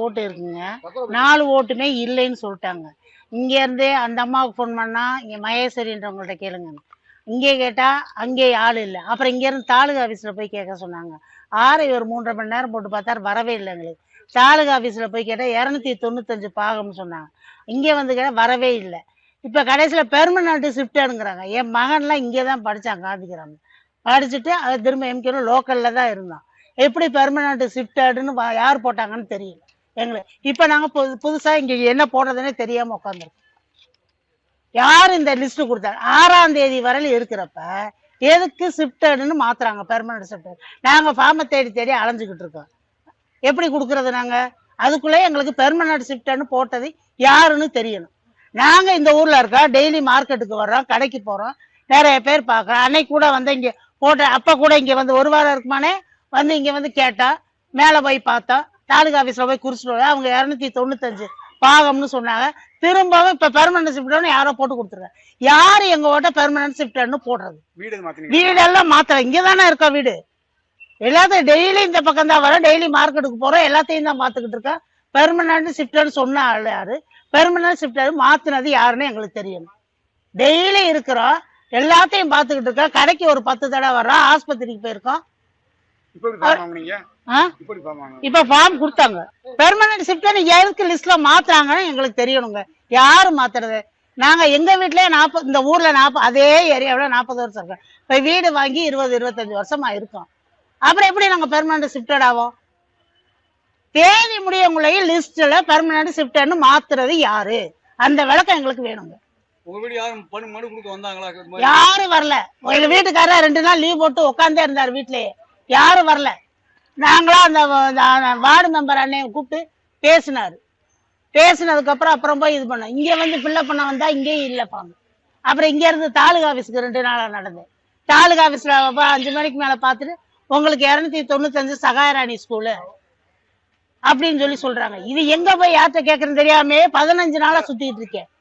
ஓட்டு இருக்குங்க. 4 ஓட்டுமே இல்லைன்னு சொல்லிட்டாங்க. இங்க இருந்து அந்த அம்மாவுக்கு ஃபோன் பண்ணா இங்க மகேஸ்வரின்றவங்கள்ட்ட கேளுங்க. இங்கே கேட்டா அங்கே ஆள் இல்லை. அப்புறம் இங்க இருந்து தாலுகா ஆபீஸ்ல போய் கேட்க சொன்னாங்க. ஆறு ஒரு 3.5 மணி நேரம் போட்டு பார்த்தாரு, வரவே இல்லை எங்களுக்கு. தாலுகா ஆபீஸ்ல போய் கேட்டா 295 பாகம்னு சொன்னாங்க. இங்க வந்து கேட்டா வரவே இல்லை. இப்ப கடைசியில பெர்மனன்ட் ஷிஃப்ட்ங்கிறாங்க. என் மகன்லாம் இங்கே தான் படிச்சான் காந்திகிராமம். படிச்சுட்டு அது திரும்ப எம்கே லோக்கல்ல தான் இருந்தான். எப்படி பெர்மனன்ட் ஷிஃப்ட்னு யார் போட்டாங்கன்னு தெரியல எங்களுக்கு. இப்ப நாங்க புதுசா இங்க என்ன போடுறதுன்னே தெரியாம உட்காந்துருக்கோம். யாரு இந்த லிஸ்ட் கொடுத்தாங்க? 6ஆம் தேதி வரையில இருக்கிறப்ப எதுக்கு ஷிஃப்ட்னு மாத்துறாங்க? Permanent shift. நாங்க ஃபார்மை தேடி தேடி அலைஞ்சுக்கிட்டு இருக்கோம். எப்படி கொடுக்கறது நாங்க? அதுக்குள்ளே எங்களுக்கு பெர்மனன்ட் ஷிஃப்ட்னு போட்டது யாருன்னு தெரியணும். நாங்க இந்த ஊர்ல இருக்கோம், டெய்லி மார்க்கெட்டுக்கு வர்றோம், கடைக்கு போறோம், நிறைய பேர் பார்க்கறோம். அன்னைக்கு கூட வந்து இங்க போட்ட அப்ப கூட இங்க வந்து 1 வாரம் இருக்குமானே வந்து இங்க வந்து கேட்டா, மேல போய் பார்த்தா தாலுகா ஆபீஸ்ல போய் குறிச்சிட்டு அவங்க 295 பாகம்னு சொன்னாங்க. திரும்பவும் இப்ப பெர்மனன்ட் ஷிஃப்ட்னு யாரோ போட்டு கொடுத்துருக்காங்க. யாரு எங்க ஓட்ட பெர்மனன்ட் ஷிஃப்ட்னு போடுறது? வீடெல்லாம் மாத்திர இங்கதானே இருக்கோம். வீடு எல்லாத்தையும் டெய்லி இந்த பக்கம் தான் வரோம், டெய்லி மார்க்கெட்டுக்கு போறோம், எல்லாத்தையும் தான் பாத்துக்கிட்டு இருக்கோம். பெர்மனன்ட் ஷிஃப்ட்னு சொன்ன யாரு? பெர்மனன்ட் ஷிஃப்ட் மாத்தினது யாருன்னு எங்களுக்கு தெரியணும். டெய்லி இருக்கிறோம், எல்லாத்தையும் பாத்துக்கிட்டு இருக்கோம். கடைக்கு ஒரு 10 தடவை வர்றோம், ஆஸ்பத்திரிக்கு போயிருக்கோம். இப்ப ஃபார்ம் கொடுத்தாங்க. பெர்மனன்ட் ஷிஃப்ட் எதுக்கு லிஸ்ட்ல மாத்துறாங்கன்னு எங்களுக்கு தெரியணுங்க. யாரு மாத்துறது? நாங்க எங்க வீட்லயே 40 இந்த ஊர்ல 40 அதே ஏரியாவில 40 வருஷம் இருக்கோம். இப்ப வீடு வாங்கி 20-25 வருஷமா இருக்கோம். அப்புறம் எப்படி நாங்க பெர்மனன்ட் ஷிஃப்டட் ஆவோம்? தேதி முடியவங்களையே லிஸ்ட்ல பெர்மனன்ட் ஷிஃப்ட்னு மாத்துறது யாரு? அந்த விளக்கம் எங்களுக்கு வேணுங்க. யாரும் வரல. எங்க வீட்டுக்காரர் 2 நாள் லீவ் போட்டு உட்காந்தே இருந்தாரு வீட்லயே. யாரும் வரல. நாங்களா அந்த வார்டு மெம்பர் அண்ணையை கூப்பிட்டு பேசினாரு. பேசினதுக்கு அப்புறம் போய் இது பண்ணோம். இங்க வந்து ஃபில்லப் பண்ண வந்தா இங்கேயும் இல்லப்பாங்க. அப்புறம் இங்க இருந்து தாலுகா ஆபீஸ்க்கு 2 நாளா நடந்தேன். தாலுகா ஆபீஸ்ல 5 மணிக்கு மேல பார்த்துட்டு உங்களுக்கு 295 சகாயராணி ஸ்கூலு அப்படின்னு சொல்றாங்க. இது எங்க போய் யார்கிட்ட கேட்கறதுன்னு தெரியாம 15 நாளா சுத்திட்டு இருக்கேன்.